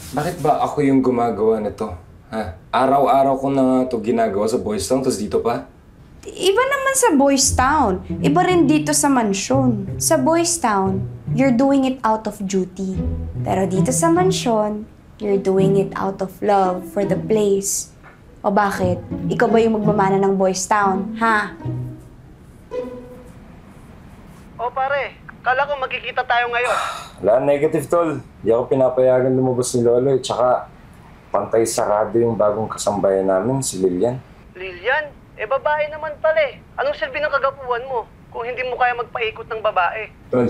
Bakit ba ako yung gumagawa nito? Ha? Araw-araw ko na nga ito ginagawa sa Boys Town, tapos dito pa? Iba naman sa Boys Town. Iba rin dito sa mansyon. Sa Boys Town, you're doing it out of duty. Pero dito sa mansyon, you're doing it out of love for the place. O bakit? Ikaw ba yung magmamana ng Boys Town, ha? O pare, kala ko magkikita tayo ngayon. Wala, negative tol. Di ako pinapayagan lumabas ni Lolo eh. Tsaka, pantay sarado yung bagong kasambayan namin, si Lilian. Lilian? Babae naman pala eh. Anong silbi ng kagapuan mo kung hindi mo kaya magpaikot ng babae? Tol,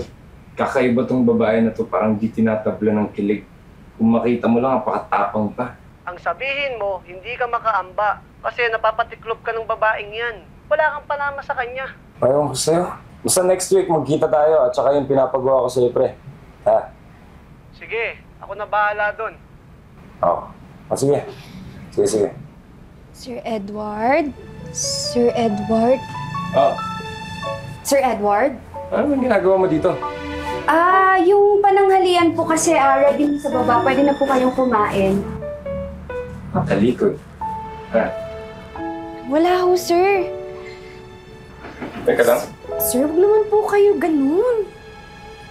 kakaiba tong babae na to, parang di tinatabla ng kilig. Kung makita mo lang, napakatapang pa. Ang sabihin mo, hindi ka makaamba kasi napapatiklop ka ng babaeng yan. Wala kang panama sa kanya. Ayaw ko sa'yo. Basta next week, magkita tayo at saka yung pinapagawa ko sa'yo, pre. Ha? Sige, ako na bahala doon. Oo. Sige. Sige. Sir Edward? Sir Edward? Oh. Sir Edward? Ano bang ginagawa mo dito? Yung pananghalian po kasi ready na sa baba. Pwede na po kayong kumain. Talikod. Ha? Wala ho, sir. Teka lang. Sir, huwag naman po kayo ganun.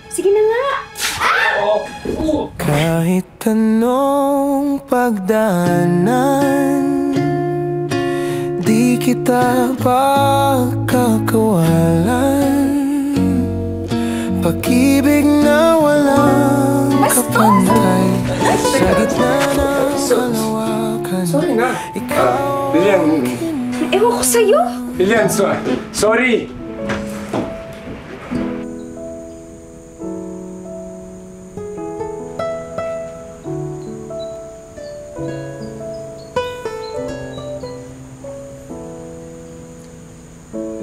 Sige na nga. Kahit anong pagdaanan, di kita pagkakawalan. Pag-ibig na walang kapantay sa gitna ng kalawakan. Sorry na. Lilian. Ewan ko sa'yo. Lilian, sorry.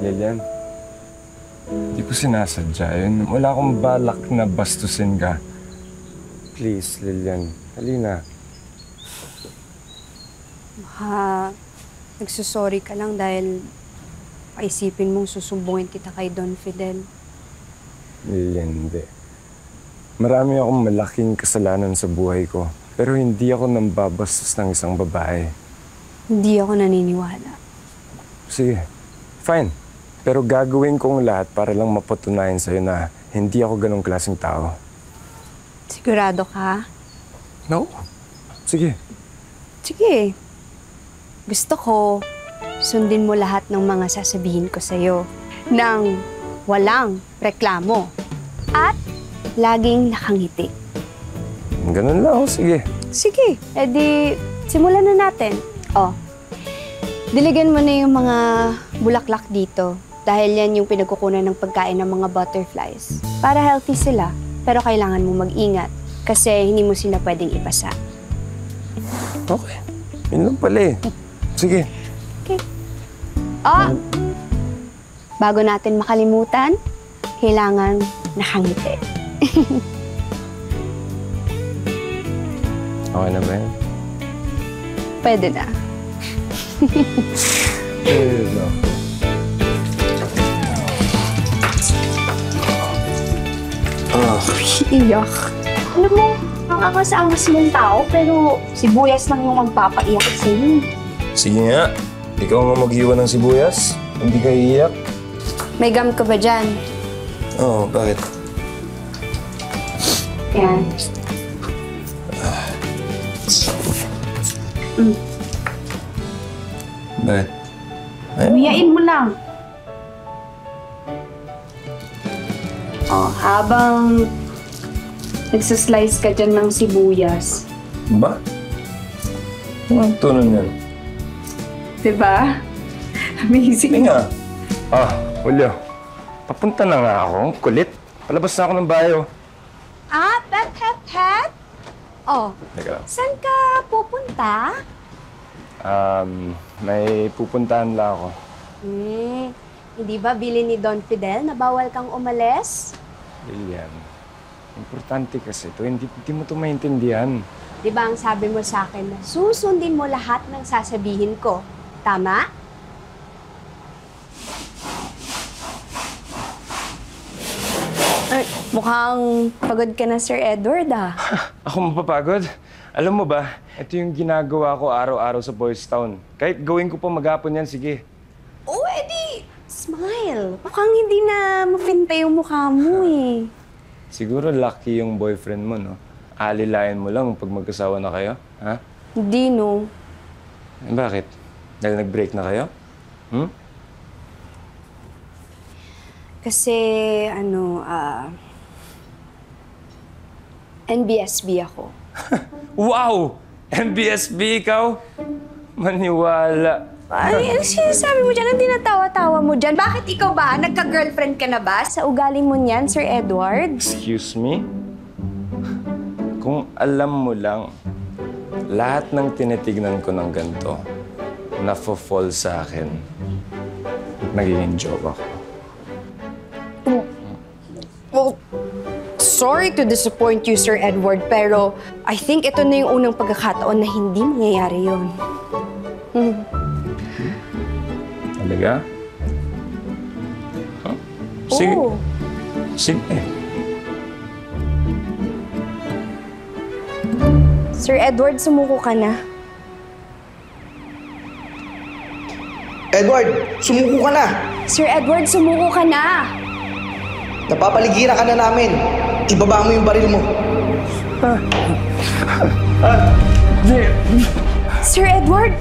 Lilian, di ko sinasadya yun. Wala akong balak na bastusin ka. Please, Lilian, halina. Nagsusorry ka lang dahil paisipin mong susumbungin kita kay Don Fidel. Lilian, hindi. Marami akong malaking kasalanan sa buhay ko. Pero hindi ako nambabastos ng isang babae. Hindi ako naniniwala. Sige, fine. Pero gagawin kong lahat para lang mapatunayan sa'yo na hindi ako ganong klaseng tao. Sigurado ka? No. Sige. Sige. Gusto ko, sundin mo lahat ng mga sasabihin ko sa'yo nang walang reklamo at laging nakangiti. Ganun lang ako, sige. Sige, edi simulan na natin. Diligan mo na yung mga bulaklak dito dahil yan yung pinagkukunan ng pagkain ng mga butterflies. Para healthy sila, pero kailangan mo mag-ingat kasi hindi mo sila pwedeng ipasa. Okay. Yun lang pala eh. Sige. Okay. Bago natin makalimutan, kailangan nakangiti. Okay na ba yan? Pwede na. No. Iyak. Alam mo, ang angas-angas mong tao, pero sibuyas lang yung magpapaiyak sa'yo. Sige nga. Ikaw nga mag-iwan ng sibuyas. Hindi ka iiyak. May gum ka ba dyan? Oo, bakit? Yan. Bakit? Umiyain mo lang. Habang nagsaslice ka dyan ng sibuyas. Ba? Ano ang tunan yan? Diba? Amazing. Sige nga. Julio. Papunta na nga ako. Ang kulit. Palabas na ako ng bayo. Pet? Teka lang. Saan ka pupunta? May pupuntahan lang ako. Hindi ba bili ni Don Fidel na bawal kang umalis? Lilian, importante kasi ito. Hindi mo ito maintindihan. Di ba ang sabi mo sa akin na susundin mo lahat ng sasabihin ko? Tama? Mukhang pagod ka na, Sir Edward, Ako mapapagod? Alam mo ba, ito yung ginagawa ko araw-araw sa Boys Town. Kahit gawin ko pa maghapon yan, sige. Oh, edi, smile. Mukhang hindi na mapinta yung mukha mo eh. Siguro lucky yung boyfriend mo, no? Alilayan mo lang pag magkasawa na kayo, ha? Hindi, no. Bakit? Dahil nag-break na kayo? Hmm? Kasi, NBSB ako. Wow! MBSB ikaw? Maniwala. Ay, ano sinasabi mo dyan? Ang tinatawa-tawa mo dyan? Bakit ikaw ba? Nagka-girlfriend ka na ba? Sa ugali mo niyan, Sir Edward? Excuse me? Kung alam mo lang, lahat ng tinitignan ko ng ganito, nafo-fall sa akin. Nagiging joke ako. Well, sorry to disappoint you, Sir Edward, pero I think ito na yung unang pagkakataon na hindi mangyayari yun. Talaga? Huh? Sige. Oo. Sige. Sir Edward, sumuko ka na. Edward, sumuko ka na! Sir Edward, sumuko ka na! Napapaligiran ka na namin. Ibaba mo yung baril mo. Sir Edward!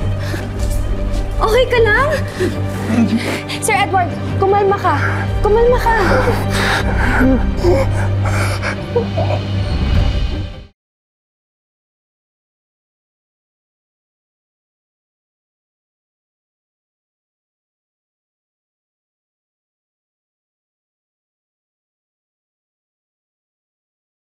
Okay ka lang? Sir Edward, kumalma ka. Kumalma ka.